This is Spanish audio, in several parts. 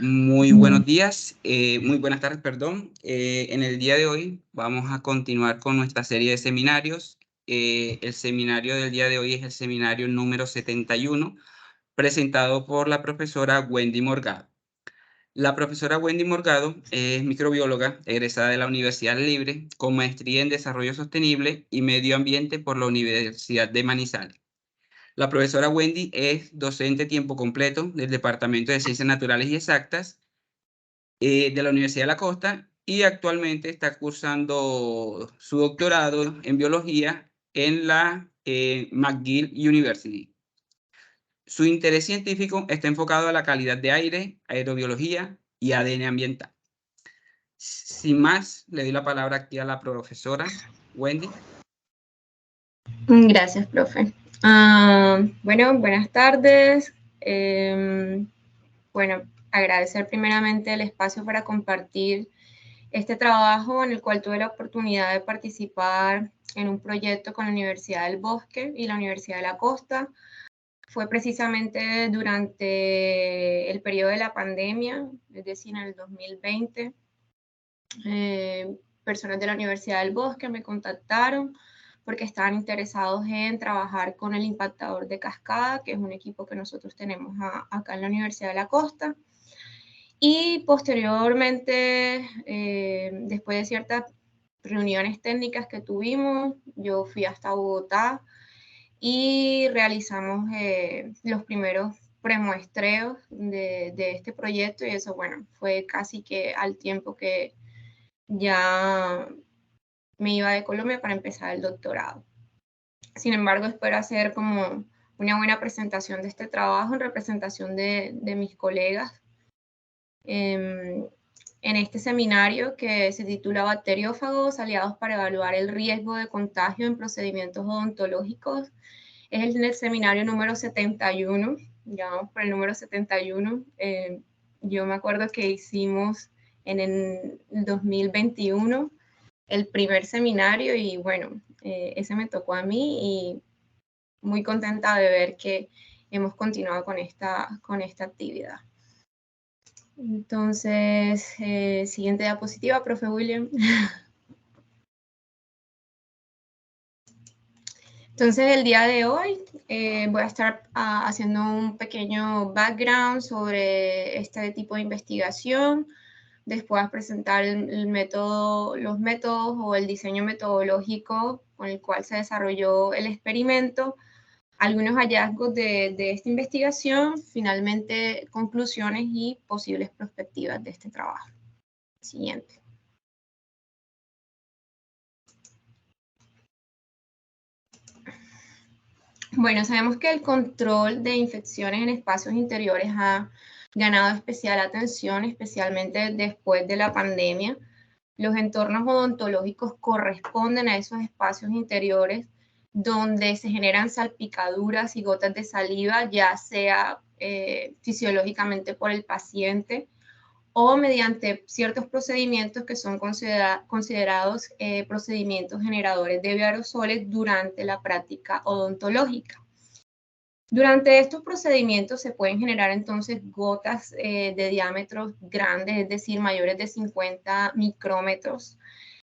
Muy buenos días, muy buenas tardes, perdón. En el día de hoy vamos a continuar con nuestra serie de seminarios. El seminario del día de hoy es el seminario número 71, presentado por la profesora Wendy Morgado. La profesora Wendy Morgado es microbióloga, egresada de la Universidad Libre, con maestría en Desarrollo Sostenible y Medio Ambiente por la Universidad de Manizales. La profesora Wendy es docente tiempo completo del Departamento de Ciencias Naturales y Exactas de la Universidad de la Costa y actualmente está cursando su doctorado en biología en la McGill University. Su interés científico está enfocado a la calidad de aire, aerobiología y ADN ambiental. Sin más, le doy la palabra aquí a la profesora Wendy. Gracias, profe. Bueno, buenas tardes. Bueno, agradecer primeramente el espacio para compartir este trabajo en el cual tuve la oportunidad de participar en un proyecto con la Universidad del Bosque y la Universidad de la Costa. Fue precisamente durante el periodo de la pandemia, es decir, en el 2020. Personas de la Universidad del Bosque me contactaron porque estaban interesados en trabajar con el impactador de cascada, que es un equipo que nosotros tenemos acá en la Universidad de la Costa. Y posteriormente, después de ciertas reuniones técnicas que tuvimos, yo fui hasta Bogotá y realizamos los primeros premuestreos de este proyecto, y eso, bueno, fue casi que al tiempo que ya me iba de Colombia para empezar el doctorado. Sin embargo, espero hacer como una buena presentación de este trabajo en representación de mis colegas en este seminario que se titula Bacteriófagos, aliados para evaluar el riesgo de contagio en procedimientos odontológicos. Es el seminario número 71, ya vamos por el número 71. Yo me acuerdo que hicimos en el 2021 el primer seminario y bueno, ese me tocó a mí y muy contenta de ver que hemos continuado con esta actividad. Entonces, siguiente diapositiva, profe William. Entonces, el día de hoy voy a estar haciendo un pequeño background sobre este tipo de investigación. Después presentar el método, los métodos o el diseño metodológico con el cual se desarrolló el experimento, algunos hallazgos de esta investigación, finalmente conclusiones y posibles perspectivas de este trabajo. Siguiente. Bueno, sabemos que el control de infecciones en espacios interiores ha ganado especial atención, especialmente después de la pandemia. Los entornos odontológicos corresponden a esos espacios interiores donde se generan salpicaduras y gotas de saliva, ya sea fisiológicamente por el paciente o mediante ciertos procedimientos que son considerados procedimientos generadores de aerosoles durante la práctica odontológica. Durante estos procedimientos se pueden generar entonces gotas de diámetros grandes, es decir, mayores de 50 micrómetros,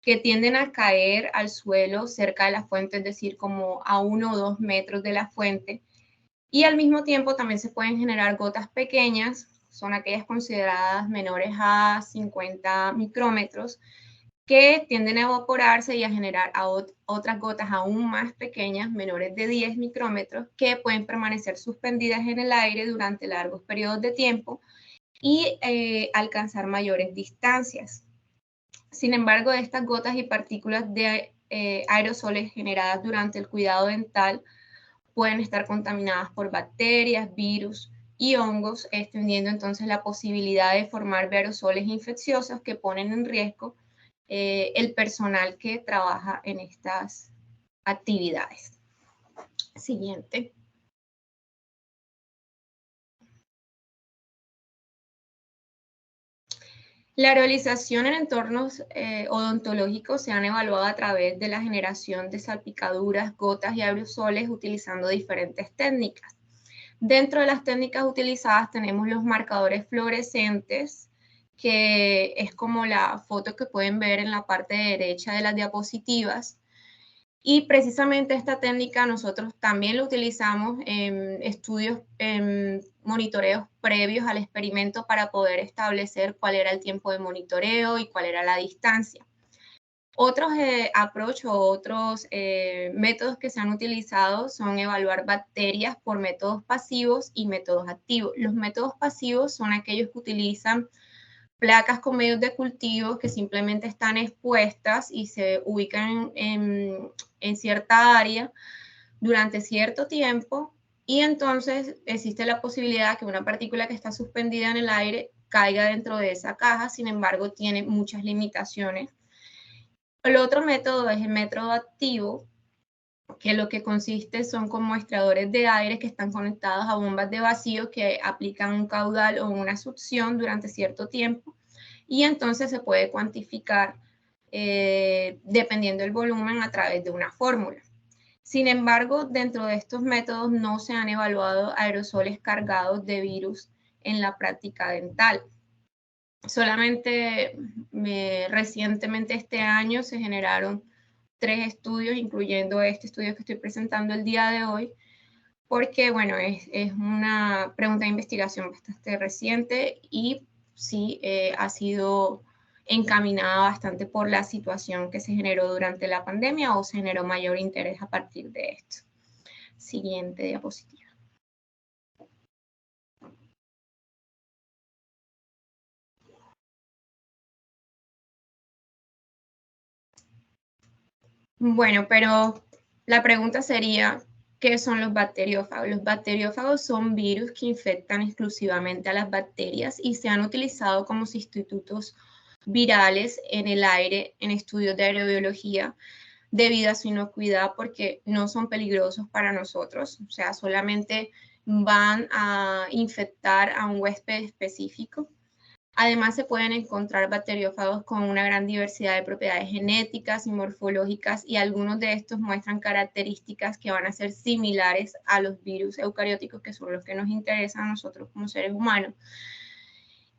que tienden a caer al suelo cerca de la fuente, es decir, como a 1 o 2 metros de la fuente. Y al mismo tiempo también se pueden generar gotas pequeñas, son aquellas consideradas menores a 50 micrómetros, que tienden a evaporarse y a generar otras gotas aún más pequeñas, menores de 10 micrómetros, que pueden permanecer suspendidas en el aire durante largos periodos de tiempo y alcanzar mayores distancias. Sin embargo, estas gotas y partículas de aerosoles generadas durante el cuidado dental pueden estar contaminadas por bacterias, virus y hongos, extendiendo entonces la posibilidad de formar aerosoles infecciosos que ponen en riesgo el personal que trabaja en estas actividades. Siguiente. La aerolización en entornos odontológicos se han evaluado a través de la generación de salpicaduras, gotas y aerosoles utilizando diferentes técnicas. Dentro de las técnicas utilizadas tenemos los marcadores fluorescentes, que es como la foto que pueden ver en la parte derecha de las diapositivas. Y precisamente esta técnica nosotros también la utilizamos en estudios, en monitoreos previos al experimento para poder establecer cuál era el tiempo de monitoreo y cuál era la distancia. Otros approach o otros métodos que se han utilizado son evaluar bacterias por métodos pasivos y métodos activos. Los métodos pasivos son aquellos que utilizan placas con medios de cultivo que simplemente están expuestas y se ubican en cierta área durante cierto tiempo, y entonces existe la posibilidad que una partícula que está suspendida en el aire caiga dentro de esa caja, sin embargo tiene muchas limitaciones. El otro método es el método activo, que lo que consiste son con muestradores de aire que están conectados a bombas de vacío que aplican un caudal o una succión durante cierto tiempo, y entonces se puede cuantificar dependiendo del volumen a través de una fórmula. Sin embargo, dentro de estos métodos no se han evaluado aerosoles cargados de virus en la práctica dental. Solamente recientemente este año se generaron 3 estudios, incluyendo este estudio que estoy presentando el día de hoy, porque, bueno, es una pregunta de investigación bastante reciente y sí ha sido encaminada bastante por la situación que se generó durante la pandemia, o se generó mayor interés a partir de esto. Siguiente diapositiva. Bueno, pero la pregunta sería, ¿qué son los bacteriófagos? Los bacteriófagos son virus que infectan exclusivamente a las bacterias y se han utilizado como sustitutos virales en el aire en estudios de aerobiología debido a su inocuidad, porque no son peligrosos para nosotros, o sea, solamente van a infectar a un huésped específico. Además, se pueden encontrar bacteriófagos con una gran diversidad de propiedades genéticas y morfológicas, y algunos de estos muestran características que van a ser similares a los virus eucarióticos, que son los que nos interesan a nosotros como seres humanos.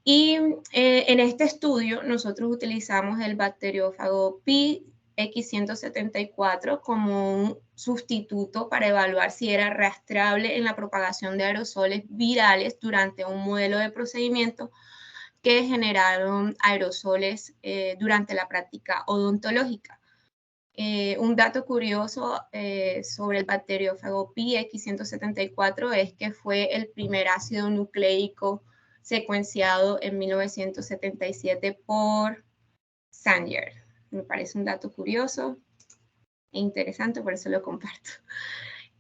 Y en este estudio nosotros utilizamos el bacteriófago PX174 como un sustituto para evaluar si era rastreable en la propagación de aerosoles virales durante un modelo de procedimiento que generaron aerosoles durante la práctica odontológica. Un dato curioso sobre el bacteriófago PX174 es que fue el primer ácido nucleico secuenciado en 1977 por Sanger. Me parece un dato curioso e interesante, por eso lo comparto.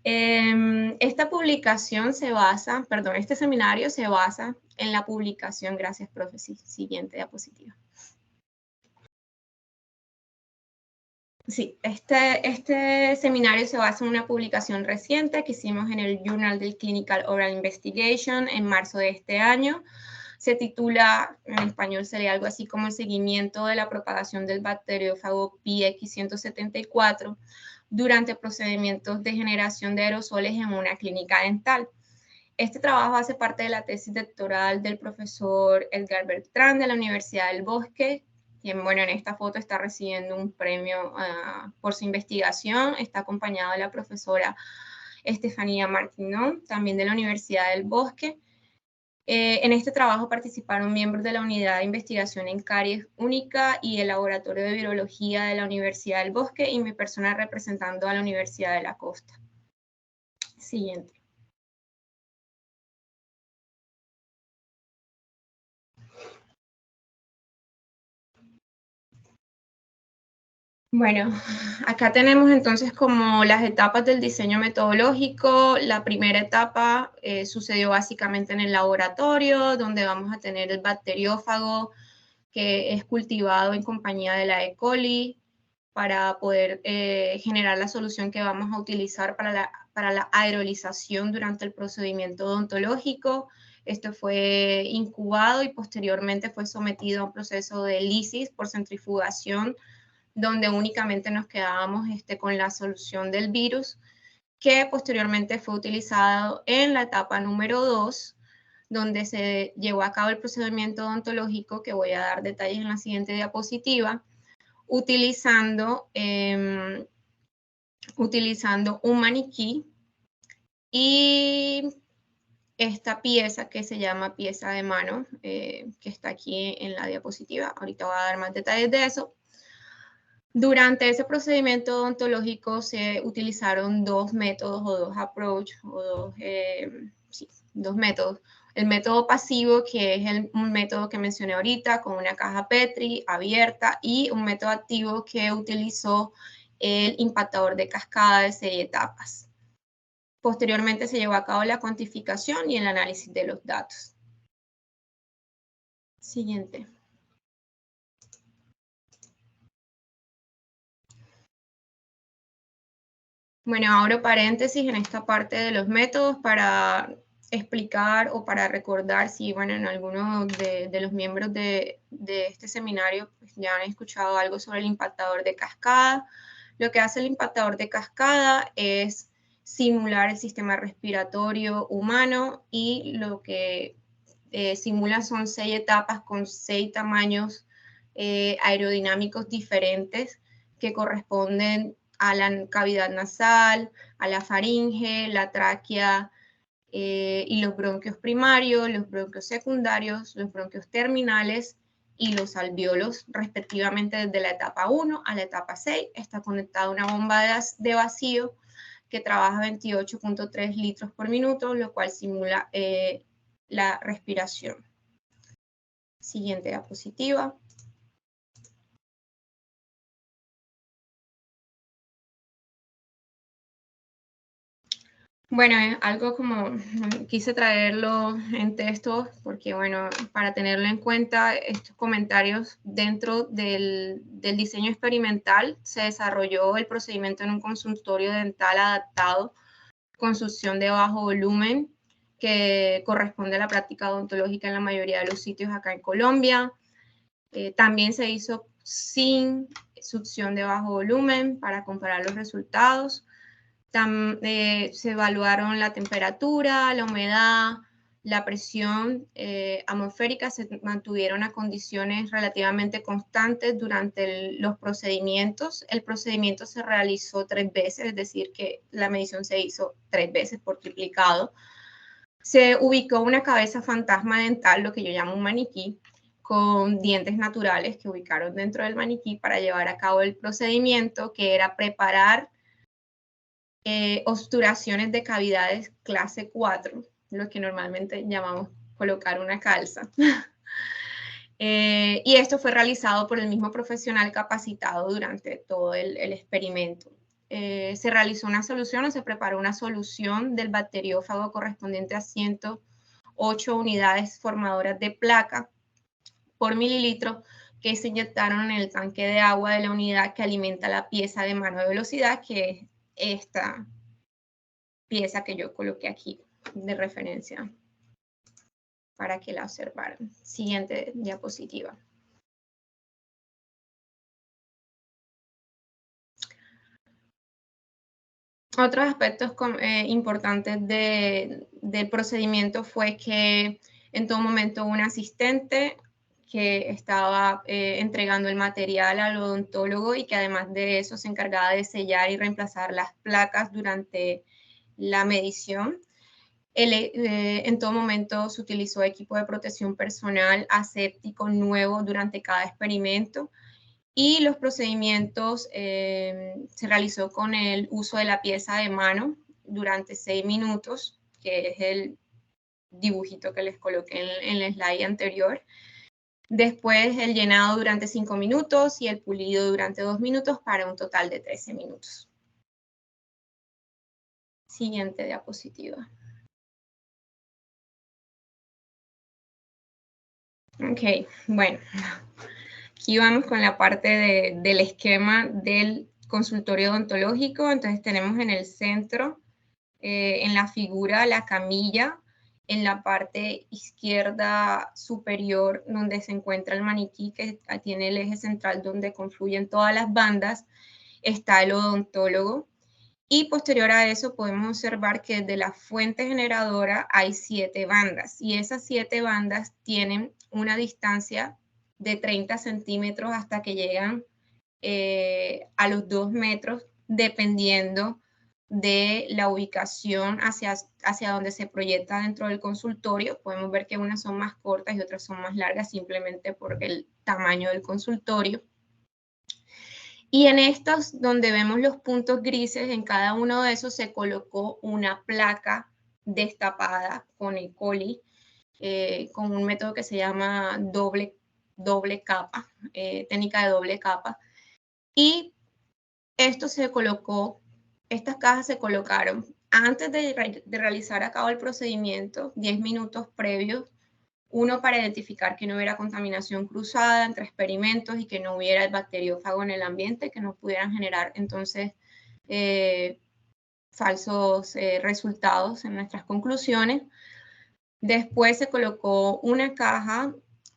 Esta publicación se basa, perdón, este seminario se basa en la publicación, gracias, profe, siguiente diapositiva. Sí, este seminario se basa en una publicación reciente que hicimos en el Journal del Clinical Oral Investigation en marzo de este año. Se titula, en español sería algo así como el seguimiento de la propagación del bacteriófago PX174 durante procedimientos de generación de aerosoles en una clínica dental. Este trabajo hace parte de la tesis doctoral del profesor Edgar Bertrand de la Universidad del Bosque, quien, bueno, en esta foto está recibiendo un premio por su investigación. Está acompañado de la profesora Estefanía Martinon, también de la Universidad del Bosque. En este trabajo participaron miembros de la Unidad de Investigación en Caries Única y el Laboratorio de Virología de la Universidad del Bosque, y mi persona representando a la Universidad de la Costa. Siguiente. Bueno, acá tenemos entonces como las etapas del diseño metodológico. La primera etapa sucedió básicamente en el laboratorio, donde vamos a tener el bacteriófago que es cultivado en compañía de la E. coli para poder generar la solución que vamos a utilizar para la aerolización durante el procedimiento odontológico. Esto fue incubado y posteriormente fue sometido a un proceso de lisis por centrifugación, donde únicamente nos quedábamos con la solución del virus, que posteriormente fue utilizado en la etapa número 2, donde se llevó a cabo el procedimiento odontológico, que voy a dar detalles en la siguiente diapositiva, utilizando un maniquí y esta pieza que se llama pieza de mano, que está aquí en la diapositiva. Ahorita voy a dar más detalles de eso. Durante ese procedimiento odontológico se utilizaron dos métodos o dos approaches, o dos métodos. El método pasivo, que es un método que mencioné ahorita, con una caja Petri abierta, y un método activo que utilizó el impactador de cascada de 6 etapas. Posteriormente se llevó a cabo la cuantificación y el análisis de los datos. Siguiente. Bueno, abro paréntesis en esta parte de los métodos para explicar o para recordar si, bueno, en alguno de los miembros de este seminario pues, ya han escuchado algo sobre el impactador de cascada. Lo que hace el impactador de cascada es simular el sistema respiratorio humano, y lo que simula son 6 etapas con 6 tamaños aerodinámicos diferentes que corresponden a la cavidad nasal, a la faringe, la tráquea y los bronquios primarios, los bronquios secundarios, los bronquios terminales y los alvéolos, respectivamente desde la etapa 1 a la etapa 6. Está conectada a una bomba de vacío que trabaja 28.3 litros por minuto, lo cual simula la respiración. Siguiente diapositiva. Bueno, algo como quise traerlo en texto porque, bueno, para tenerlo en cuenta, estos comentarios dentro del diseño experimental se desarrolló el procedimiento en un consultorio dental adaptado con succión de bajo volumen, que corresponde a la práctica odontológica en la mayoría de los sitios acá en Colombia. También se hizo sin succión de bajo volumen para comparar los resultados. Se evaluaron la temperatura, la humedad, la presión atmosférica, se mantuvieron a condiciones relativamente constantes durante los procedimientos. El procedimiento se realizó 3 veces, es decir, que la medición se hizo 3 veces por triplicado. Se ubicó una cabeza fantasma dental, lo que yo llamo un maniquí, con dientes naturales que ubicaron dentro del maniquí para llevar a cabo el procedimiento, que era preparar obturaciones de cavidades clase 4, lo que normalmente llamamos colocar una calza. Y esto fue realizado por el mismo profesional capacitado durante todo el experimento. Se realizó una solución o se preparó una solución del bacteriófago correspondiente a 108 unidades formadoras de placa por mililitro, que se inyectaron en el tanque de agua de la unidad que alimenta la pieza de mano de velocidad, que es esta pieza que yo coloqué aquí de referencia para que la observaran. Siguiente diapositiva. Otros aspectos importantes del procedimiento fue que en todo momento un asistente que estaba entregando el material al odontólogo, y que además de eso se encargaba de sellar y reemplazar las placas durante la medición. En todo momento se utilizó equipo de protección personal aséptico nuevo durante cada experimento, y los procedimimentos se realizó con el uso de la pieza de mano durante 6 minutos, que es el dibujito que les coloqué en el slide anterior. Después el llenado durante 5 minutos y el pulido durante 2 minutos, para un total de 13 minutos. Siguiente diapositiva. Ok, bueno, aquí vamos con la parte del esquema del consultorio odontológico. Entonces tenemos en el centro, en la figura, la camilla. En la parte izquierda superior, donde se encuentra el maniquí, que tiene el eje central donde confluyen todas las bandas, está el odontólogo. Y posterior a eso podemos observar que desde la fuente generadora hay 7 bandas y esas 7 bandas tienen una distancia de 30 centímetros hasta que llegan a los 2 metros, dependiendo de la ubicación hacia donde se proyecta dentro del consultorio. Podemos ver que unas son más cortas y otras son más largas simplemente por el tamaño del consultorio. Y en estos, donde vemos los puntos grises, en cada uno de esos se colocó una placa destapada con E. coli, con un método que se llama doble capa, técnica de doble capa. Y esto se colocó, estas cajas se colocaron antes de realizar a cabo el procedimiento, 10 minutos previos, uno para identificar que no hubiera contaminación cruzada entre experimentos y que no hubiera el bacteriófago en el ambiente, que no pudieran generar entonces falsos resultados en nuestras conclusiones. Después se colocó una caja.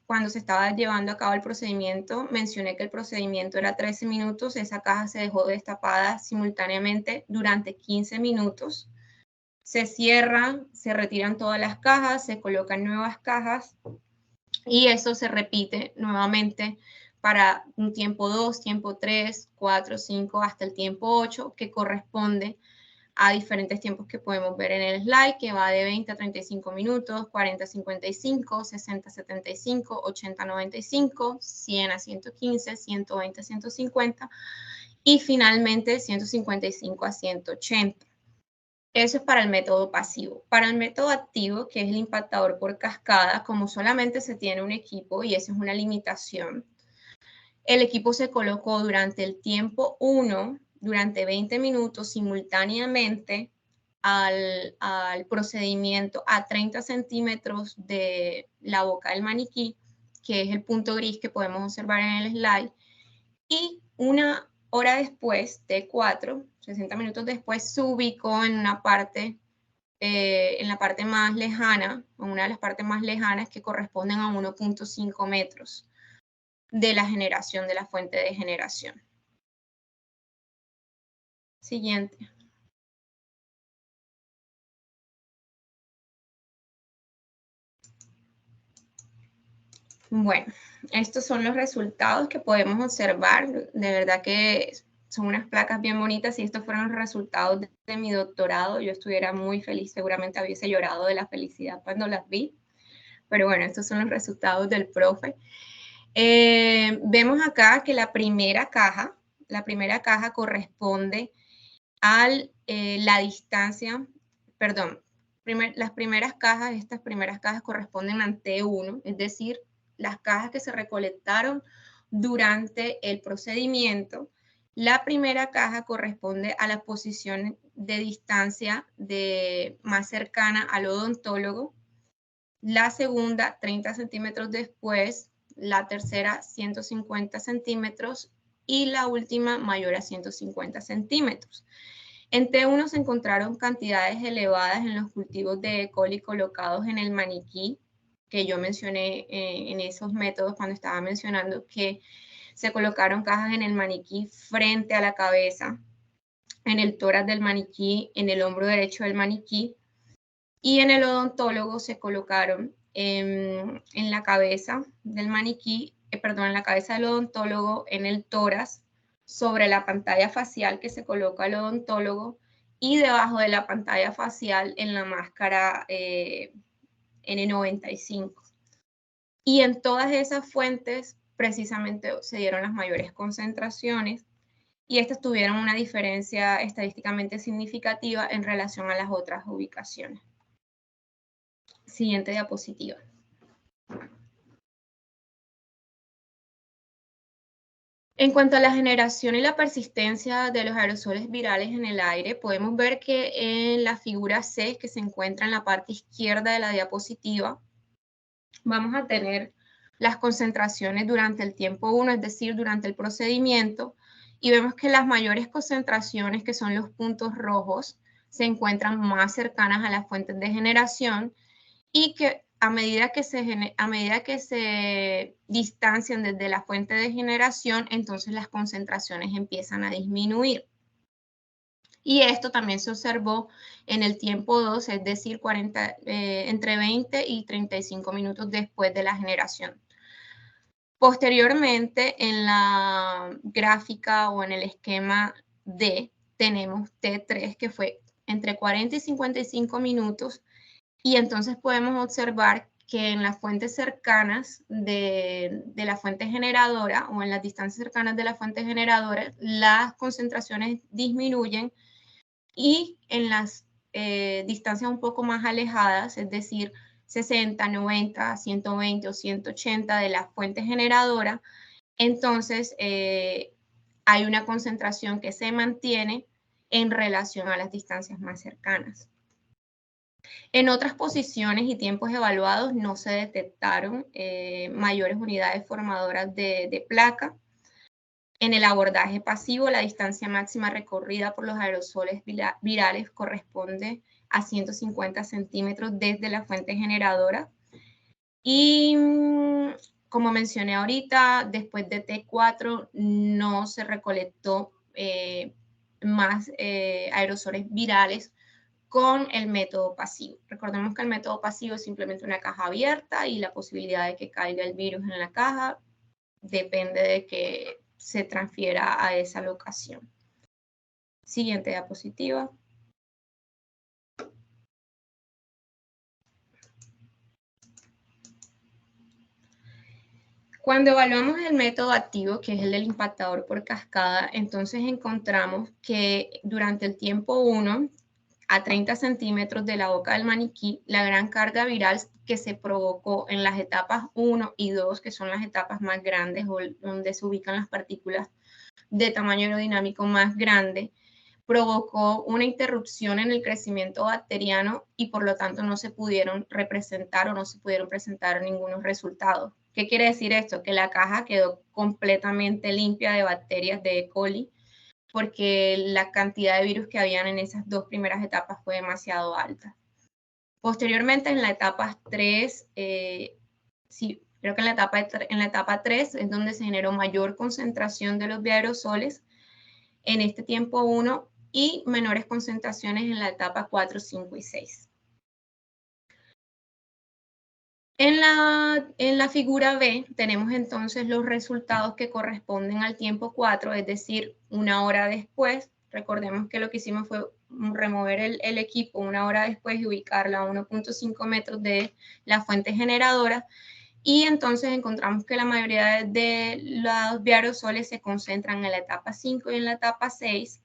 Cuando se estaba llevando a cabo el procedimiento, mencioné que el procedimiento era 13 minutos, esa caja se dejó destapada simultáneamente durante 15 minutos. Se cierran, se retiran todas las cajas, se colocan nuevas cajas y eso se repite nuevamente para un tiempo 2, tiempo 3, 4, 5, hasta el tiempo 8, que corresponde a diferentes tiempos que podemos ver en el slide, que va de 20 a 35 minutos, 40 a 55, 60 a 75, 80 a 95, 100 a 115, 120 a 150 y finalmente 155 a 180. Eso es para el método pasivo. Para el método activo, que es el impactador por cascada, como solamente se tiene un equipo y esa es una limitación, el equipo se colocó durante el tiempo 1, durante 20 minutos simultáneamente al procedimiento a 30 centímetros de la boca del maniquí, que es el punto gris que podemos observar en el slide, y una hora después, T4, 60 minutos después, se ubicó en una parte, en la parte más lejana, en una de las partes más lejanas que corresponden a 1.5 metros de la generación, de la fuente de generación. Siguiente. Bueno, estos son los resultados que podemos observar. De verdad que son unas placas bien bonitas y estos fueron los resultados de mi doctorado. Yo estuviera muy feliz, seguramente hubiese llorado de la felicidad cuando las vi. Pero bueno, estos son los resultados del profe. Vemos acá que la primera caja corresponde a la distancia, perdón, las primeras cajas, estas primeras cajas corresponden a T1, es decir, las cajas que se recolectaron durante el procedimiento. La primera caja corresponde a la posición de distancia más cercana al odontólogo. La segunda, 30 centímetros después. La tercera, 150 centímetros. Y la última, mayor a 150 centímetros. En T1 se encontraron cantidades elevadas en los cultivos de E. coli colocados en el maniquí, que yo mencioné en esos métodos cuando estaba mencionando que se colocaron cajas en el maniquí frente a la cabeza, en el tórax del maniquí, en el hombro derecho del maniquí, y en el odontólogo se colocaron en la cabeza del maniquí, en la cabeza del odontólogo, en el tórax, sobre la pantalla facial que se coloca el odontólogo y debajo de la pantalla facial en la máscara N95. Y en todas esas fuentes precisamente se dieron las mayores concentraciones y estas tuvieron una diferencia estadísticamente significativa en relación a las otras ubicaciones. Siguiente diapositiva. En cuanto a la generación y la persistencia de los aerosoles virales en el aire, podemos ver que en la figura C, que se encuentra en la parte izquierda de la diapositiva, vamos a tener las concentraciones durante el tiempo 1, es decir, durante el procedimiento, y vemos que las mayores concentraciones, que son los puntos rojos, se encuentran más cercanas a las fuentes de generación y que a medida que se distancian desde la fuente de generación, entonces las concentraciones empiezan a disminuir. Y esto también se observó en el tiempo 2, es decir, entre 20 y 35 minutos después de la generación. Posteriormente, en la gráfica o en el esquema D, tenemos T3, que fue entre 40 y 55 minutos, y entonces podemos observar que en las fuentes cercanas de la fuente generadora o en las distancias cercanas de la fuente generadora, las concentraciones disminuyen, y en las distancias un poco más alejadas, es decir, 60, 90, 120 o 180 de la fuente generadora, entonces hay una concentración que se mantiene en relación a las distancias más cercanas. En otras posiciones y tiempos evaluados no se detectaron mayores unidades formadoras de placa. En el abordaje pasivo, la distancia máxima recorrida por los aerosoles virales corresponde a 150 centímetros desde la fuente generadora. Y como mencioné ahorita, después de T4 no se recolectó más aerosoles virales con el método pasivo. Recordemos que el método pasivo es simplemente una caja abierta y la posibilidad de que caiga el virus en la caja depende de que se transfiera a esa locación. Siguiente diapositiva. Cuando evaluamos el método activo, que es el del impactador por cascada, entonces encontramos que durante el tiempo 1, a 30 centímetros de la boca del maniquí, la gran carga viral que se provocó en las etapas 1 y 2, que son las etapas más grandes o donde se ubican las partículas de tamaño aerodinámico más grande, provocó una interrupción en el crecimiento bacteriano y por lo tanto no se pudieron representar o no se pudieron presentar ningunos resultados. ¿Qué quiere decir esto? Que la caja quedó completamente limpia de bacterias de E. coli porque la cantidad de virus que habían en esas dos primeras etapas fue demasiado alta. Posteriormente, en la etapa 3, sí, creo que en la etapa 3 es donde se generó mayor concentración de los bioaerosoles en este tiempo 1 y menores concentraciones en la etapa 4, 5 y 6. En la figura B tenemos entonces los resultados que corresponden al tiempo 4, es decir, una hora después. Recordemos que lo que hicimos fue remover el equipo una hora después y ubicarla a 1.5 metros de la fuente generadora. Y entonces encontramos que la mayoría de los bioaerosoles se concentran en la etapa 5 y en la etapa 6,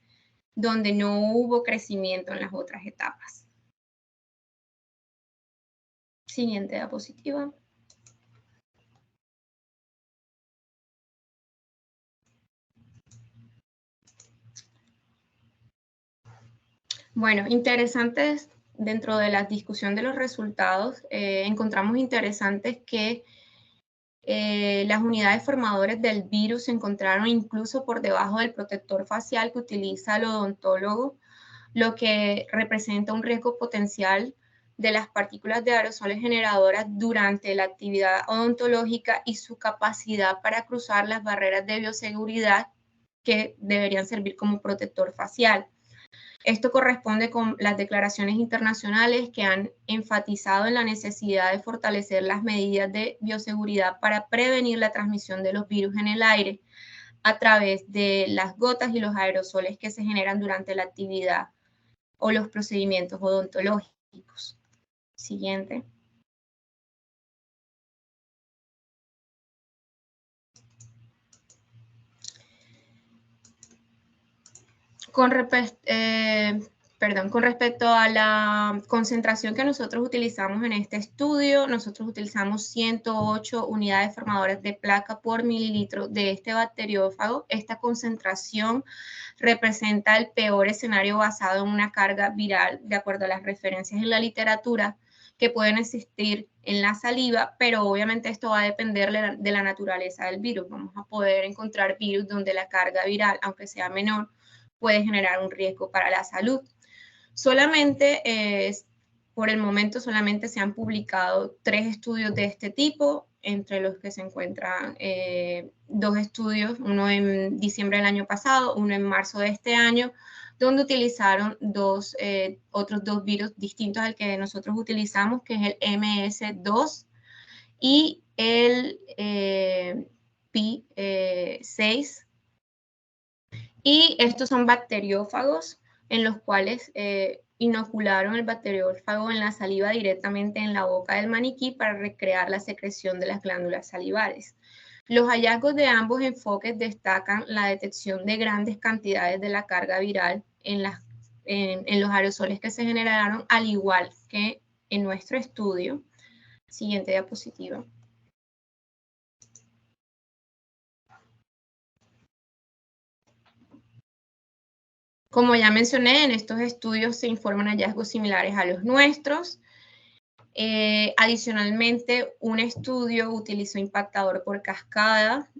donde no hubo crecimiento en las otras etapas. Siguiente diapositiva. Bueno, interesantes dentro de la discusión de los resultados, encontramos interesantes que las unidades formadoras del virus se encontraron incluso por debajo del protector facial que utiliza el odontólogo, lo que representa un riesgo potencial de las partículas de aerosoles generadoras durante la actividad odontológica y su capacidad para cruzar las barreras de bioseguridad que deberían servir como protector facial. Esto corresponde con las declaraciones internacionales que han enfatizado en la necesidad de fortalecer las medidas de bioseguridad para prevenir la transmisión de los virus en el aire a través de las gotas y los aerosoles que se generan durante la actividad o los procedimientos odontológicos. Siguiente. Con respecto a la concentración que nosotros utilizamos en este estudio, nosotros utilizamos 108 unidades formadoras de placa por mililitro de este bacteriófago. Esta concentración representa el peor escenario basado en una carga viral, de acuerdo a las referencias en la literatura que pueden existir en la saliva, pero obviamente esto va a depender de la naturaleza del virus. Vamos a poder encontrar virus donde la carga viral, aunque sea menor, puede generar un riesgo para la salud. Por el momento solamente se han publicado 3 estudios de este tipo, entre los que se encuentran 2 estudios, uno en diciembre del año pasado, uno en marzo de este año, donde utilizaron otros dos virus distintos al que nosotros utilizamos, que es el MS2 y el P6. Y estos son bacteriófagos en los cuales inocularon el bacteriófago en la saliva directamente en la boca del maniquí para recrear la secreción de las glándulas salivares. Los hallazgos de ambos enfoques destacan la detección de grandes cantidades de la carga viral en los aerosoles que se generaron, al igual que en nuestro estudio. Siguiente diapositiva. Como ya mencioné, en estos estudios se informan hallazgos similares a los nuestros. Adicionalmente, un estudio utilizó impactador por cascada,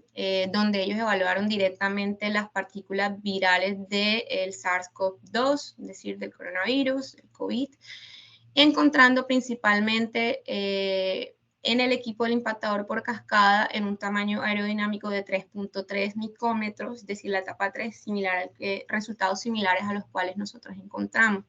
donde ellos evaluaron directamente las partículas virales del SARS-CoV-2, es decir, del coronavirus, el COVID, encontrando principalmente en el equipo del impactador por cascada en un tamaño aerodinámico de 3.3 micrómetros, es decir, la etapa 3, resultados similares a los cuales nosotros encontramos.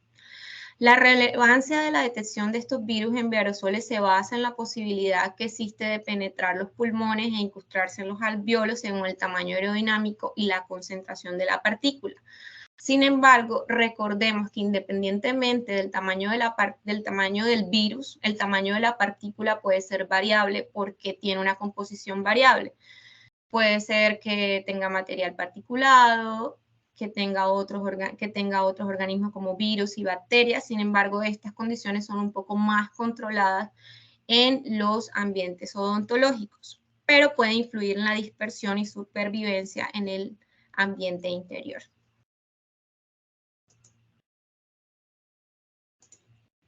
La relevancia de la detección de estos virus en aerosoles se basa en la posibilidad que existe de penetrar los pulmones e incrustarse en los alvéolos según el tamaño aerodinámico y la concentración de la partícula. Sin embargo, recordemos que independientemente del tamaño del virus, el tamaño de la partícula puede ser variable porque tiene una composición variable. Puede ser que tenga material particulado, que tenga otros organismos como virus y bacterias. Sin embargo, estas condiciones son un poco más controladas en los ambientes odontológicos, pero puede influir en la dispersión y supervivencia en el ambiente interior.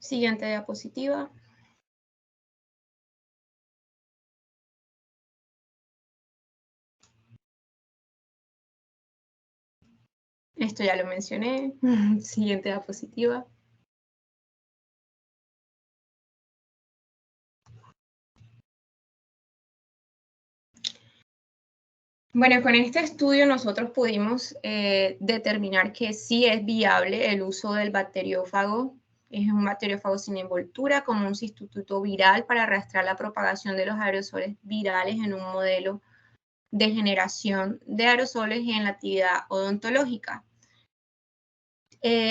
Siguiente diapositiva. Esto ya lo mencioné. Siguiente diapositiva. Bueno, con este estudio nosotros pudimos determinar que sí es viable el uso del bacteriófago. Es un bacteriófago sin envoltura como un sustituto viral para arrastrar la propagación de los aerosoles virales en un modelo de generación de aerosoles en la actividad odontológica.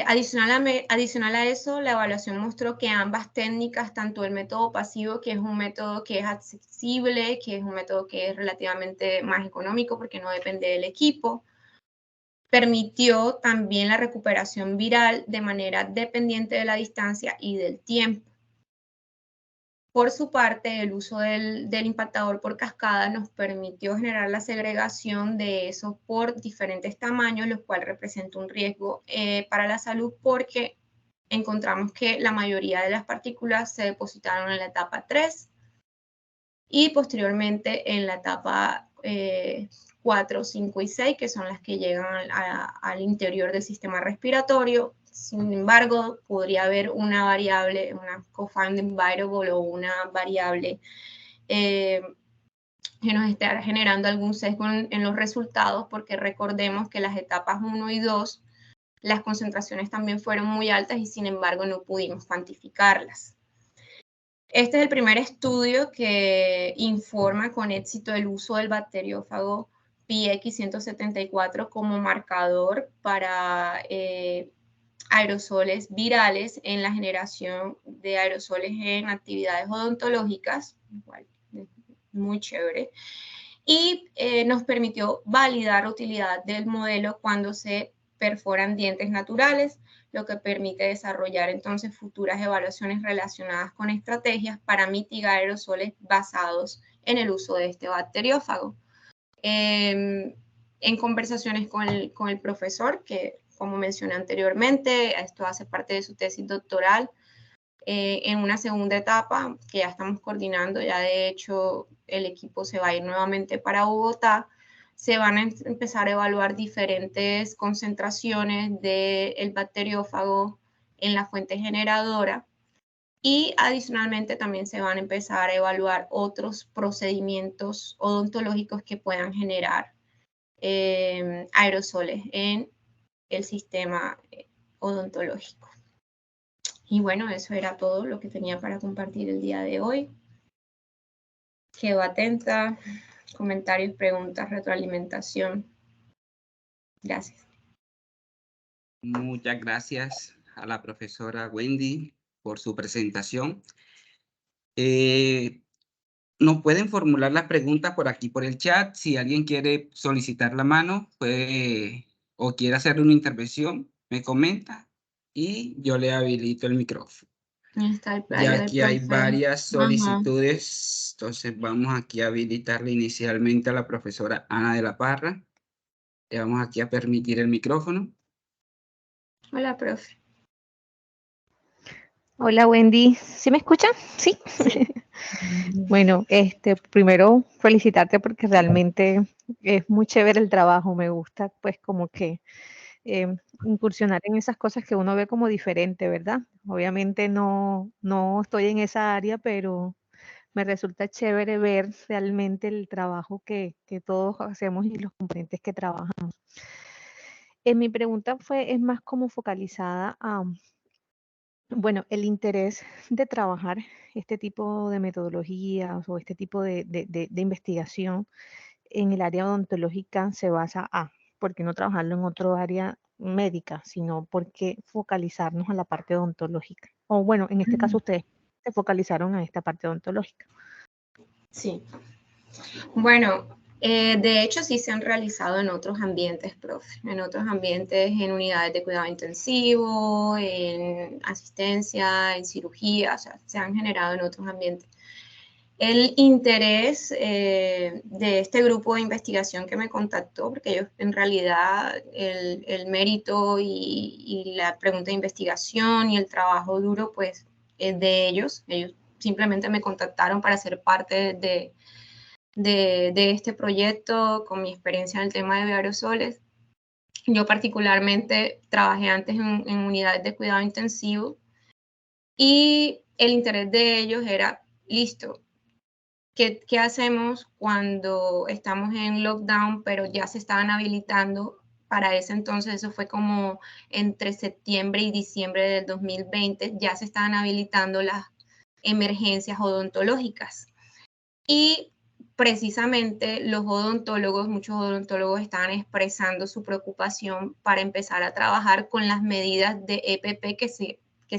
Adicional a eso, la evaluación mostró que ambas técnicas, tanto el método pasivo, que es un método que es accesible, que es un método que es relativamente más económico porque no depende del equipo, permitió también la recuperación viral de manera dependiente de la distancia y del tiempo. Por su parte, el uso del impactador por cascada nos permitió generar la segregación de esos por diferentes tamaños, lo cual representa un riesgo para la salud porque encontramos que la mayoría de las partículas se depositaron en la etapa 3 y posteriormente en la etapa 4, 5 y 6, que son las que llegan al interior del sistema respiratorio. Sin embargo, podría haber una variable, una confounding variable o una variable que nos esté generando algún sesgo en los resultados, porque recordemos que las etapas 1 y 2, las concentraciones también fueron muy altas y sin embargo no pudimos cuantificarlas. Este es el primer estudio que informa con éxito el uso del bacteriófago PX174 como marcador para aerosoles virales en la generación de aerosoles en actividades odontológicas, igual, muy chévere, y nos permitió validar la utilidad del modelo cuando se perforan dientes naturales, lo que permite desarrollar entonces futuras evaluaciones relacionadas con estrategias para mitigar aerosoles basados en el uso de este bacteriófago. En conversaciones con el profesor, que como mencioné anteriormente, esto hace parte de su tesis doctoral, en una segunda etapa que ya estamos coordinando, ya de hecho el equipo se va a ir nuevamente para Bogotá, se van a empezar a evaluar diferentes concentraciones del bacteriófago en la fuente generadora y adicionalmente también se van a empezar a evaluar otros procedimientos odontológicos que puedan generar aerosoles en el sistema odontológico. Y bueno, eso era todo lo que tenía para compartir el día de hoy. Quedo atenta, comentarios, preguntas, retroalimentación. Gracias. Muchas gracias a la profesora Wendy por su presentación. Nos pueden formular las preguntas por aquí, por el chat. Si alguien quiere solicitar la mano o quiere hacer una intervención, me comenta y yo le habilito el micrófono. Está el Ya playo del aquí hay profe. varias Ajá. solicitudes, entonces vamos aquí a habilitarle inicialmente a la profesora Ana de la Parra. Le vamos aquí a permitir el micrófono. Hola, profe. Hola Wendy, ¿sí me escuchan? Sí. Bueno, primero felicitarte porque realmente es muy chévere el trabajo, me gusta pues como que incursionar en esas cosas que uno ve como diferente, ¿verdad? Obviamente no estoy en esa área, pero me resulta chévere ver realmente el trabajo que todos hacemos y los componentes que trabajamos. Mi pregunta es más como focalizada a bueno, el interés de trabajar este tipo de metodologías o este tipo de investigación en el área odontológica se basa ¿por qué no trabajarlo en otro área médica, sino por qué focalizarnos a la parte odontológica? O bueno, en este caso ustedes se focalizaron a esta parte odontológica. Sí. Bueno, de hecho sí se han realizado en otros ambientes, profe, en otros ambientes, en unidades de cuidado intensivo, en asistencia, en cirugía, o sea, se han generado en otros ambientes. El interés de este grupo de investigación que me contactó, porque ellos en realidad el mérito y la pregunta de investigación y el trabajo duro, pues es de ellos. Ellos simplemente me contactaron para ser parte de este proyecto con mi experiencia en el tema de bioaerosoles. Yo particularmente trabajé antes en unidades de cuidado intensivo y el interés de ellos era, listo, ¿qué hacemos cuando estamos en lockdown, pero ya se estaban habilitando? Para ese entonces, eso fue como entre septiembre y diciembre del 2020, ya se estaban habilitando las emergencias odontológicas. Y precisamente los odontólogos, muchos odontólogos estaban expresando su preocupación para empezar a trabajar con las medidas de EPP que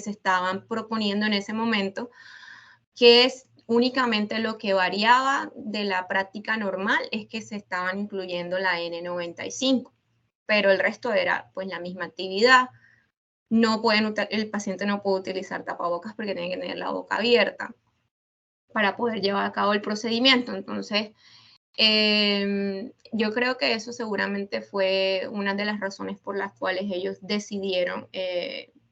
se estaban proponiendo en ese momento, que es únicamente lo que variaba de la práctica normal es que se estaban incluyendo la N95, pero el resto era pues la misma actividad. El paciente no puede utilizar tapabocas porque tiene que tener la boca abierta para poder llevar a cabo el procedimiento. Entonces, yo creo que eso seguramente fue una de las razones por las cuales ellos decidieron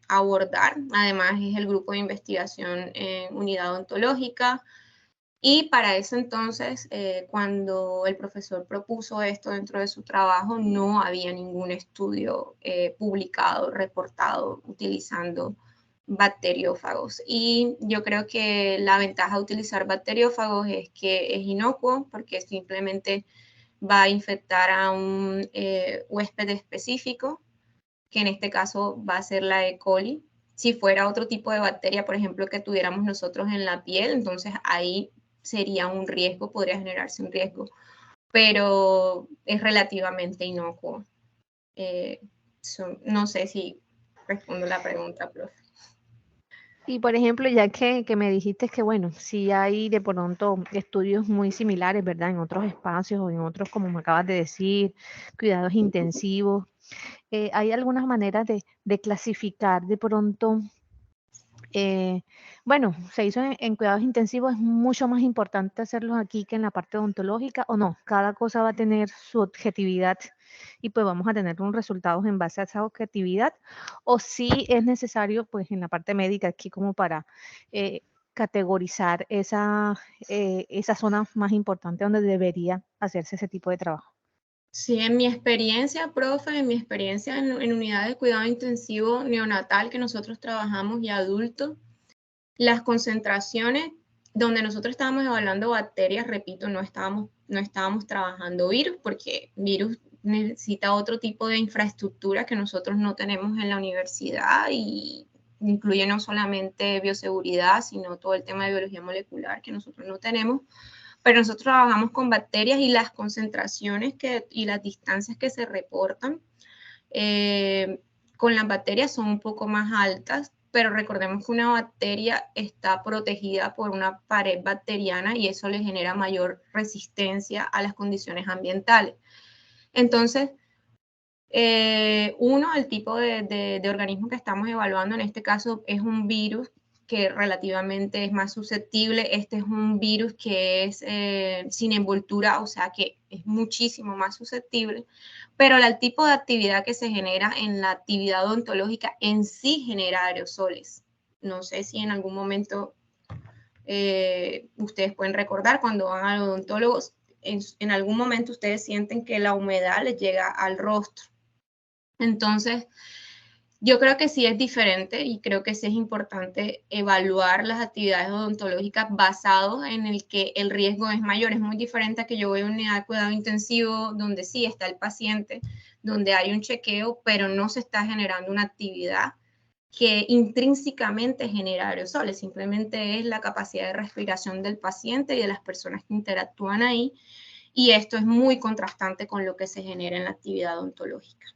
abordar. Además, es el grupo de investigación en unidad odontológica. Y para ese entonces, cuando el profesor propuso esto dentro de su trabajo, no había ningún estudio publicado, reportado, utilizando bacteriófagos. Y yo creo que la ventaja de utilizar bacteriófagos es que es inocuo porque simplemente va a infectar a un huésped específico, que en este caso va a ser la E. coli. Si fuera otro tipo de bacteria, por ejemplo, que tuviéramos nosotros en la piel, entonces ahí sería un riesgo, podría generarse un riesgo, pero es relativamente inocuo. No sé si respondo la pregunta, profe. Y por ejemplo, ya que me dijiste que, bueno, sí hay de pronto estudios muy similares, ¿verdad? En otros espacios o en otros, como me acabas de decir, cuidados intensivos. ¿Hay algunas maneras de clasificar de pronto? Bueno, se hizo en cuidados intensivos, es mucho más importante hacerlos aquí que en la parte odontológica, o no, cada cosa va a tener su objetividad y pues vamos a tener unos resultados en base a esa objetividad, o si es necesario pues en la parte médica aquí como para categorizar esa zona más importante donde debería hacerse ese tipo de trabajo. Sí, en mi experiencia, profe, en mi experiencia en unidades de cuidado intensivo neonatal que nosotros trabajamos y adultos, las concentraciones donde nosotros estábamos evaluando bacterias, repito, no estábamos trabajando virus, porque virus necesita otro tipo de infraestructura que nosotros no tenemos en la universidad y incluye no solamente bioseguridad, sino todo el tema de biología molecular que nosotros no tenemos. Pero nosotros trabajamos con bacterias y las concentraciones y las distancias que se reportan con las bacterias son un poco más altas, pero recordemos que una bacteria está protegida por una pared bacteriana y eso le genera mayor resistencia a las condiciones ambientales. Entonces, el tipo de organismo que estamos evaluando en este caso es un virus que relativamente es más susceptible. Este es un virus que es sin envoltura, o sea que es muchísimo más susceptible, pero el tipo de actividad que se genera en la actividad odontológica en sí genera aerosoles. No sé si en algún momento ustedes pueden recordar cuando van al odontólogo, en algún momento ustedes sienten que la humedad les llega al rostro. Entonces, yo creo que sí es diferente y creo que sí es importante evaluar las actividades odontológicas basados en el que el riesgo es mayor. Es muy diferente a que yo voy a una unidad de cuidado intensivo donde sí está el paciente, donde hay un chequeo, pero no se está generando una actividad que intrínsecamente genera aerosoles. Simplemente es la capacidad de respiración del paciente y de las personas que interactúan ahí. Y esto es muy contrastante con lo que se genera en la actividad odontológica.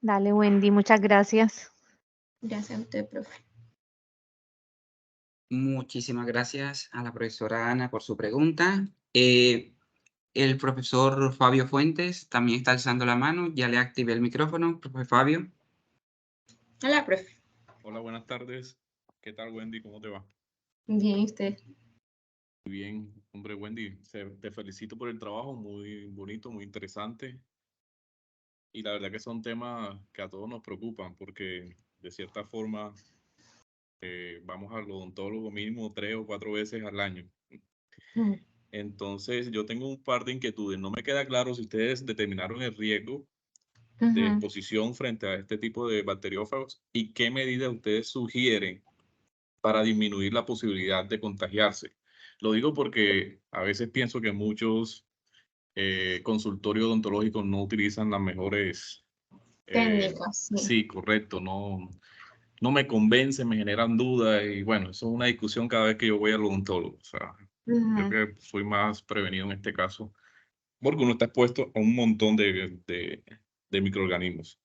Dale, Wendy, muchas gracias. Gracias a usted, profe. Muchísimas gracias a la profesora Ana por su pregunta. El profesor Fabio Fuentes también está alzando la mano. Ya le activé el micrófono, profe Fabio. Hola, profe. Hola, buenas tardes. ¿Qué tal, Wendy? ¿Cómo te va? Bien, ¿y usted? Muy bien. Hombre, Wendy, te felicito por el trabajo, muy bonito, muy interesante. Y la verdad que son temas que a todos nos preocupan porque de cierta forma vamos al odontólogo mínimo 3 o 4 veces al año. Entonces, yo tengo un par de inquietudes. No me queda claro si ustedes determinaron el riesgo de exposición frente a este tipo de bacteriófagos y qué medidas ustedes sugieren para disminuir la posibilidad de contagiarse. Lo digo porque a veces pienso que muchos consultorios odontológicos no utilizan las mejores técnicas. Sí, correcto. No me convencen, me generan dudas y bueno, eso es una discusión cada vez que yo voy al odontólogo. O sea, creo que soy más prevenido en este caso porque uno está expuesto a un montón de microorganismos.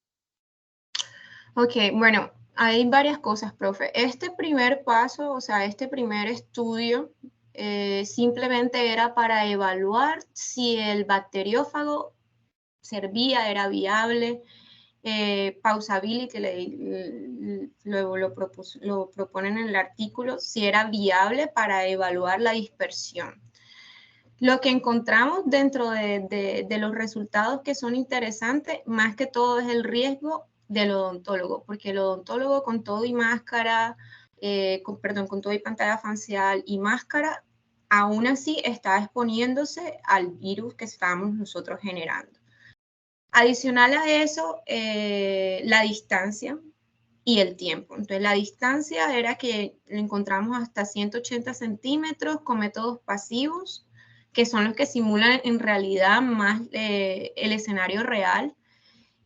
Ok, bueno, hay varias cosas, profe. Este primer paso, o sea, este primer estudio simplemente era para evaluar si el bacteriófago servía, era viable, pausability, lo proponen en el artículo, si era viable para evaluar la dispersión. Lo que encontramos dentro de los resultados que son interesantes, más que todo es el riesgo del odontólogo, porque el odontólogo con todo y máscara, con todo y pantalla facial y máscara, aún así está exponiéndose al virus que estamos nosotros generando. Adicional a eso, la distancia y el tiempo. Entonces, la distancia era que lo encontramos hasta 180 centímetros con métodos pasivos, que son los que simulan en realidad más el escenario real.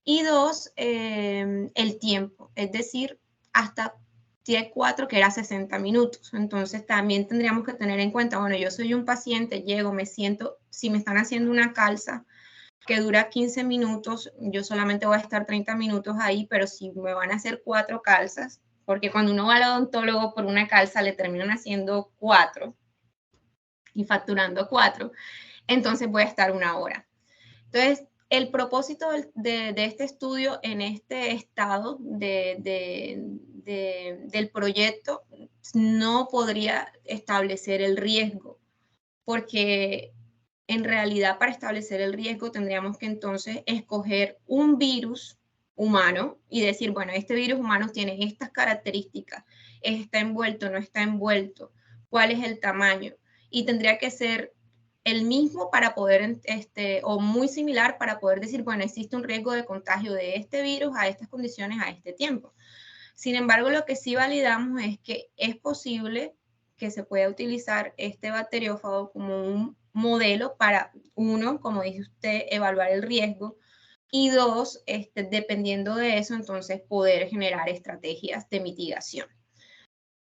Y dos, el tiempo, es decir, hasta T4, que era 60 minutos. Entonces, también tendríamos que tener en cuenta, bueno, yo soy un paciente, llego, me siento, si me están haciendo una calza que dura 15 minutos, yo solamente voy a estar 30 minutos ahí, pero si me van a hacer 4 calzas, porque cuando uno va al odontólogo por una calza le terminan haciendo 4 y facturando 4, entonces voy a estar 1 hora. Entonces, el propósito de este estudio en este estado del proyecto no podría establecer el riesgo, porque en realidad para establecer el riesgo tendríamos que entonces escoger un virus humano y decir, bueno, este virus humano tiene estas características, está envuelto, no está envuelto, cuál es el tamaño, y tendría que ser el mismo para poder, o muy similar para poder decir, bueno, existe un riesgo de contagio de este virus a estas condiciones a este tiempo. Sin embargo, lo que sí validamos es que es posible que se pueda utilizar este bacteriófago como un modelo para, uno, como dice usted, evaluar el riesgo, y dos, dependiendo de eso, entonces poder generar estrategias de mitigación.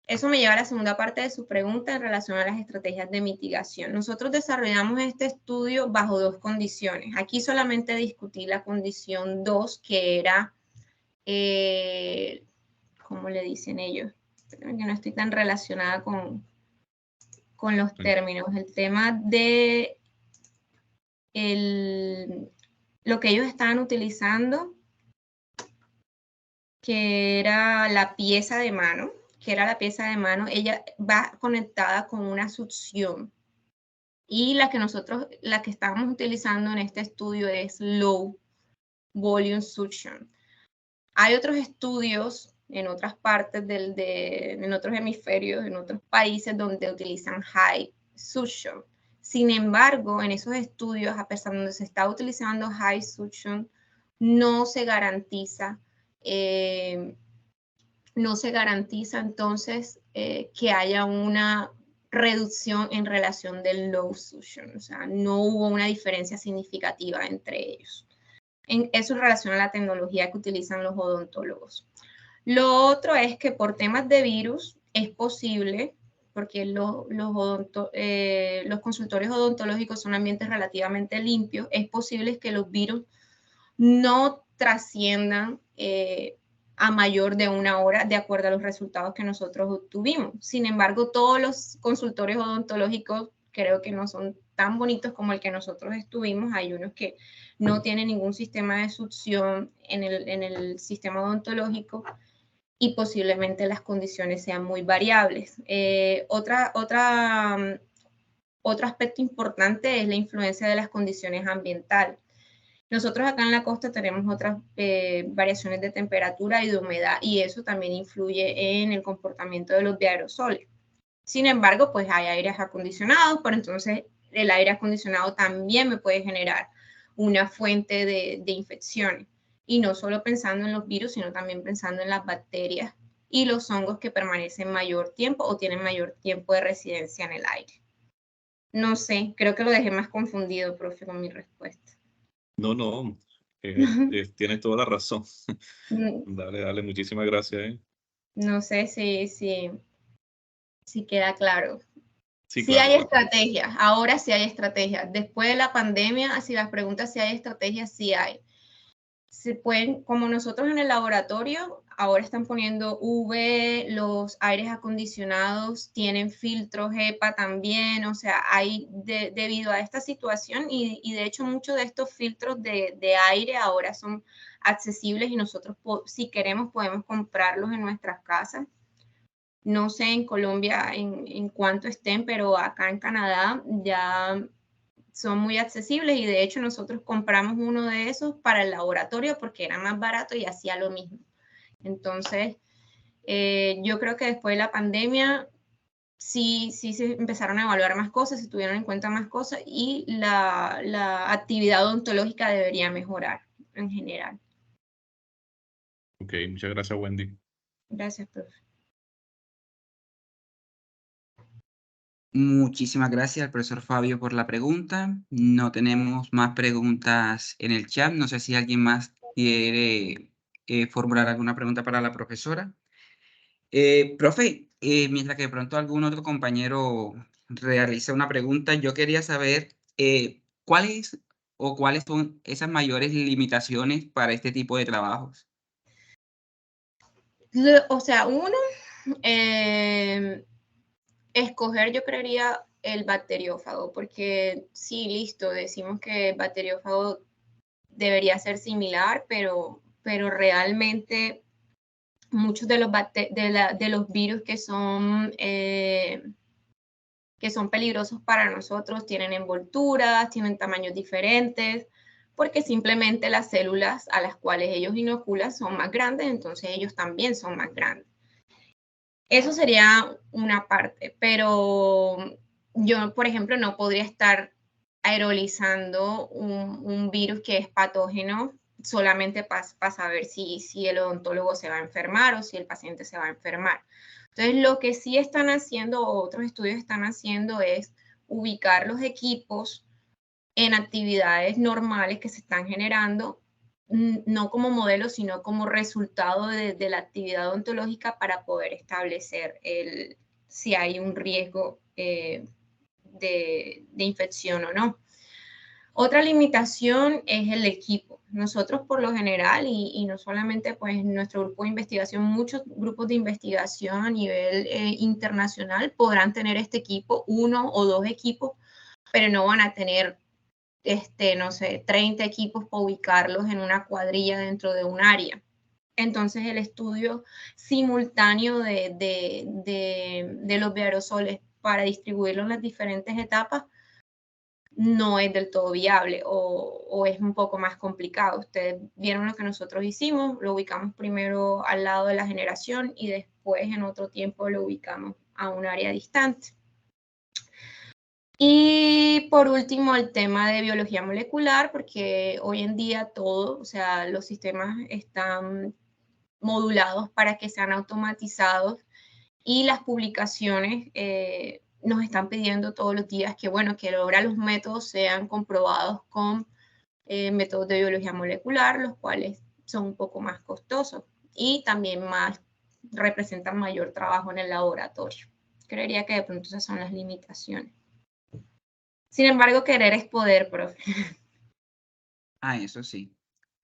Eso me lleva a la segunda parte de su pregunta en relación a las estrategias de mitigación. Nosotros desarrollamos este estudio bajo dos condiciones. Aquí solamente discutí la condición 2, que era, ¿cómo le dicen ellos? Que no estoy tan relacionada con los términos. El tema de lo que ellos estaban utilizando, que era la pieza de mano, ella va conectada con una succión. Y la que estábamos utilizando en este estudio es low volume suction. Hay otros estudios en otras partes en otros hemisferios, en otros países donde utilizan high suction. Sin embargo, en esos estudios, a pesar de donde se está utilizando high suction, no se garantiza entonces que haya una reducción en relación del low suction, o sea, no hubo una diferencia significativa entre ellos. Eso en relación a la tecnología que utilizan los odontólogos. Lo otro es que por temas de virus es posible, porque los consultorios odontológicos son ambientes relativamente limpios, es posible que los virus no trasciendan a mayor de 1 hora de acuerdo a los resultados que nosotros obtuvimos. Sin embargo, todos los consultorios odontológicos creo que no son tan bonitos como el que nosotros estuvimos. Hay unos que no tienen ningún sistema de succión en el sistema odontológico y posiblemente las condiciones sean muy variables. Otro aspecto importante es la influencia de las condiciones ambientales. Nosotros acá en la costa tenemos otras variaciones de temperatura y de humedad, y eso también influye en el comportamiento de los aerosoles. Sin embargo, pues hay aires acondicionados, pero entonces el aire acondicionado también me puede generar una fuente de infecciones. Y no solo pensando en los virus, sino también pensando en las bacterias y los hongos que permanecen mayor tiempo o tienen mayor tiempo de residencia en el aire. No sé, creo que lo dejé más confundido, profe, con mi respuesta. No, tienes toda la razón. Dale, muchísimas gracias. No sé si queda claro. Sí, Sí, claro, hay claro. estrategias, ahora sí hay estrategias. Después de la pandemia, si las preguntas si hay estrategias, sí hay. Se pueden, como nosotros en el laboratorio, ahora están poniendo UV, los aires acondicionados tienen filtros HEPA también, o sea, hay debido a esta situación y de hecho muchos de estos filtros de aire ahora son accesibles y nosotros si queremos podemos comprarlos en nuestras casas. No sé en Colombia en cuánto estén, pero acá en Canadá ya son muy accesibles y de hecho nosotros compramos uno de esos para el laboratorio porque era más barato y hacía lo mismo. Entonces, yo creo que después de la pandemia sí se empezaron a evaluar más cosas, se tuvieron en cuenta más cosas y la actividad odontológica debería mejorar en general. Ok, muchas gracias, Wendy. Gracias, profe. Muchísimas gracias al profesor Fabio por la pregunta. No tenemos más preguntas en el chat. No sé si alguien más quiere formular alguna pregunta para la profesora. Profe, mientras que de pronto algún otro compañero realiza una pregunta, yo quería saber cuáles son esas mayores limitaciones para este tipo de trabajos. O sea, uno, escoger yo creería el bacteriófago, porque sí, listo, decimos que el bacteriófago debería ser similar, pero realmente muchos de los virus que son peligrosos para nosotros tienen envolturas, tienen tamaños diferentes, porque simplemente las células a las cuales ellos inoculan son más grandes, entonces ellos también son más grandes. Eso sería una parte, pero yo, por ejemplo, no podría estar aerolizando un virus que es patógeno solamente para saber si el odontólogo se va a enfermar o si el paciente se va a enfermar. Entonces, lo que sí están haciendo, o otros estudios están haciendo, es ubicar los equipos en actividades normales que se están generando, no como modelo, sino como resultado de la actividad odontológica para poder establecer si hay un riesgo de infección o no. Otra limitación es el equipo. Nosotros por lo general, y no solamente pues nuestro grupo de investigación, muchos grupos de investigación a nivel internacional podrán tener este equipo, 1 o 2 equipos, pero no van a tener, no sé, 30 equipos para ubicarlos en una cuadrilla dentro de un área. Entonces el estudio simultáneo de los aerosoles para distribuirlos en las diferentes etapas no es del todo viable o es un poco más complicado. Ustedes vieron lo que nosotros hicimos, lo ubicamos primero al lado de la generación y después en otro tiempo lo ubicamos a un área distante. Y por último, el tema de biología molecular, porque hoy en día todo, o sea, los sistemas están modulados para que sean automatizados y las publicaciones nos están pidiendo todos los días que, bueno, que ahora los métodos sean comprobados con métodos de biología molecular, los cuales son un poco más costosos y también representan mayor trabajo en el laboratorio. Creería que de pronto esas son las limitaciones. Sin embargo, querer es poder, profe. Eso sí.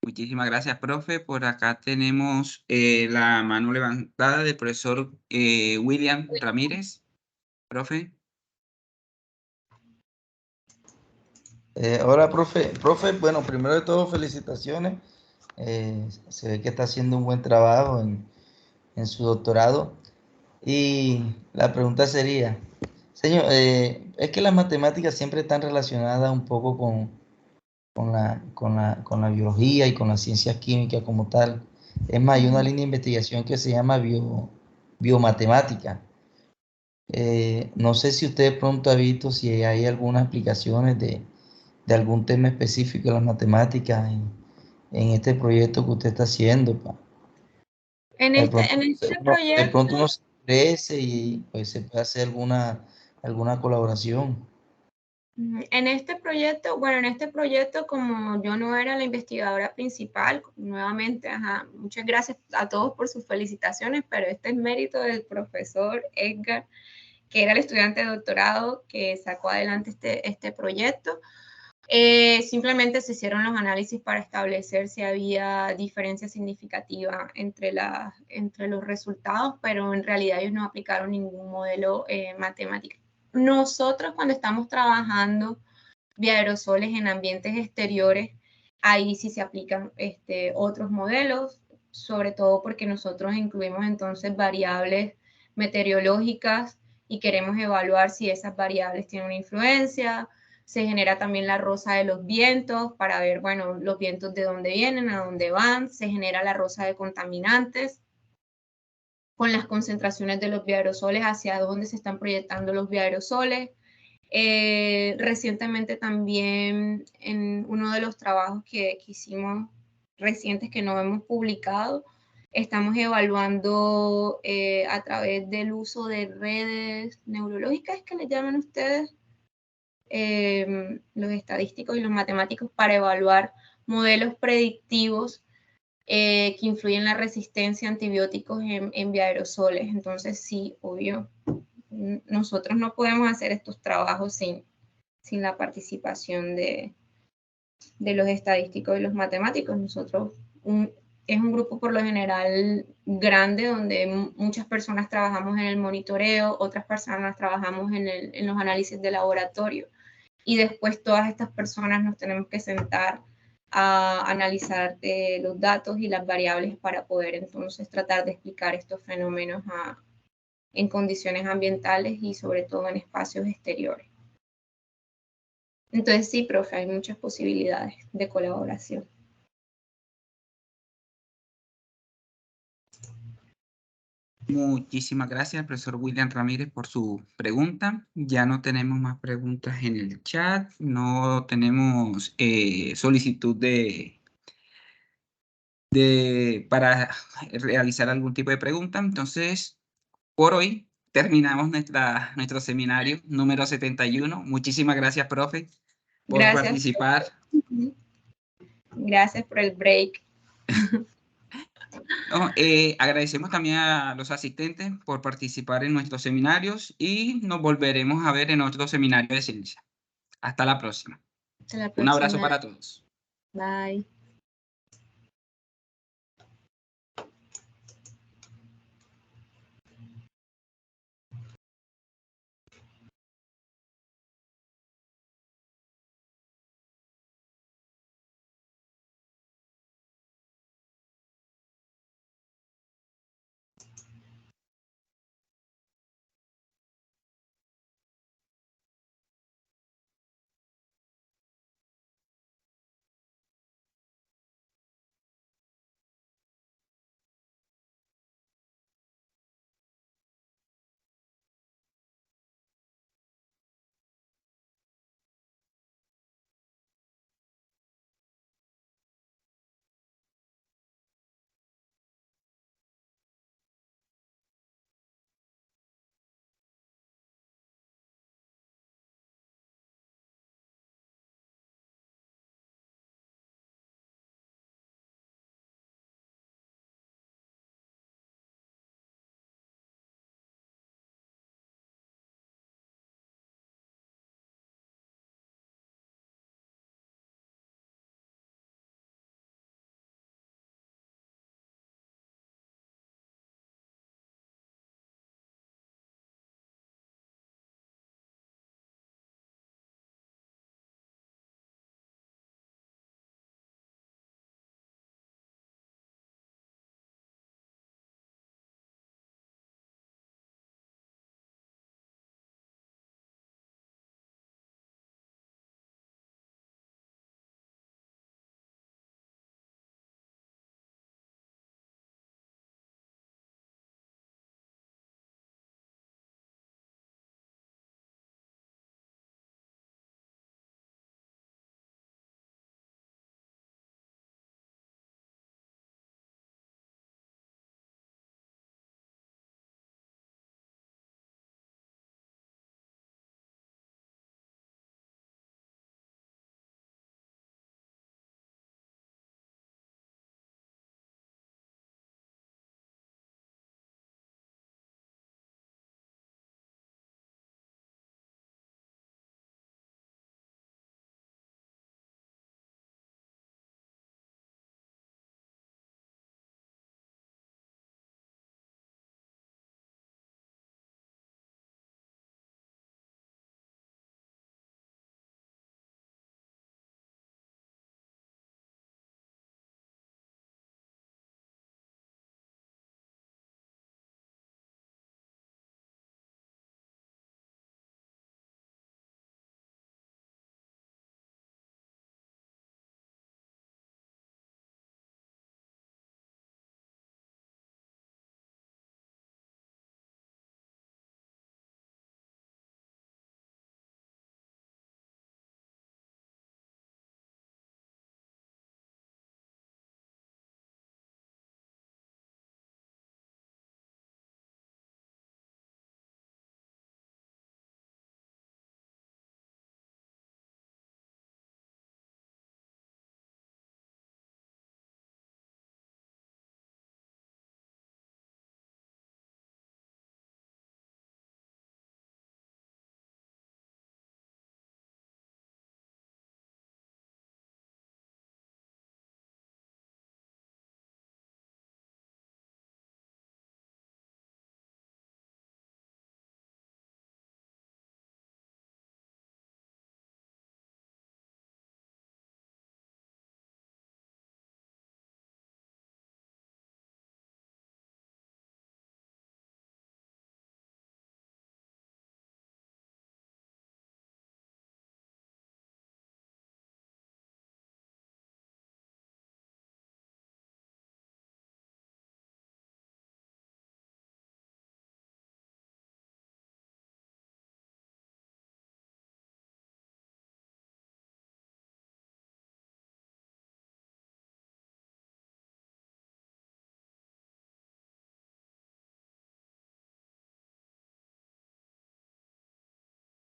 Muchísimas gracias, profe. Por acá tenemos la mano levantada del profesor William Ramírez. Profe. Hola, profe. Profe, bueno, primero de todo, felicitaciones. Se ve que está haciendo un buen trabajo en su doctorado. Y la pregunta sería, señor, es que las matemáticas siempre están relacionadas un poco con la biología y con las ciencias químicas como tal. Es más, hay una línea de investigación que se llama biomatemática. No sé si usted de pronto ha visto si hay algunas aplicaciones de algún tema específico de las matemáticas en este proyecto que usted está haciendo. En De este proyecto, de pronto uno se crece y pues se puede hacer alguna colaboración. en este proyecto, como yo no era la investigadora principal, nuevamente, muchas gracias a todos por sus felicitaciones, pero este es mérito del profesor Edgar, que era el estudiante de doctorado que sacó adelante este proyecto. Simplemente se hicieron los análisis para establecer si había diferencia significativa entre los resultados, pero en realidad ellos no aplicaron ningún modelo matemático. Nosotros cuando estamos trabajando bioaerosoles en ambientes exteriores, ahí sí se aplican otros modelos, sobre todo porque nosotros incluimos entonces variables meteorológicas y queremos evaluar si esas variables tienen una influencia. Se genera también la rosa de los vientos para ver, bueno, los vientos de dónde vienen, a dónde van. Se genera la rosa de contaminantes con las concentraciones de los bioaerosoles, hacia dónde se están proyectando los bioaerosoles. Recientemente también en uno de los trabajos que hicimos recientes que no hemos publicado, estamos evaluando a través del uso de redes neurológicas que le llaman ustedes, los estadísticos y los matemáticos, para evaluar modelos predictivos que influyen en la resistencia a antibióticos en bioaerosoles. Entonces sí, obvio, nosotros no podemos hacer estos trabajos sin la participación de los estadísticos y los matemáticos. Nosotros es un grupo por lo general grande donde muchas personas trabajamos en el monitoreo, otras personas trabajamos en los análisis de laboratorio y después todas estas personas nos tenemos que sentar a analizar los datos y las variables para poder entonces tratar de explicar estos fenómenos en condiciones ambientales y sobre todo en espacios exteriores. Entonces sí, profe, hay muchas posibilidades de colaboración. Muchísimas gracias, profesor William Ramírez, por su pregunta. Ya no tenemos más preguntas en el chat, no tenemos solicitud para realizar algún tipo de pregunta. Entonces, por hoy terminamos nuestro seminario número 71. Muchísimas gracias, profe, por participar. Gracias por el break. No, agradecemos también a los asistentes por participar en nuestros seminarios y nos volveremos a ver en otro seminario de ciencia. Hasta la próxima. Hasta la próxima. Un abrazo para todos. Bye.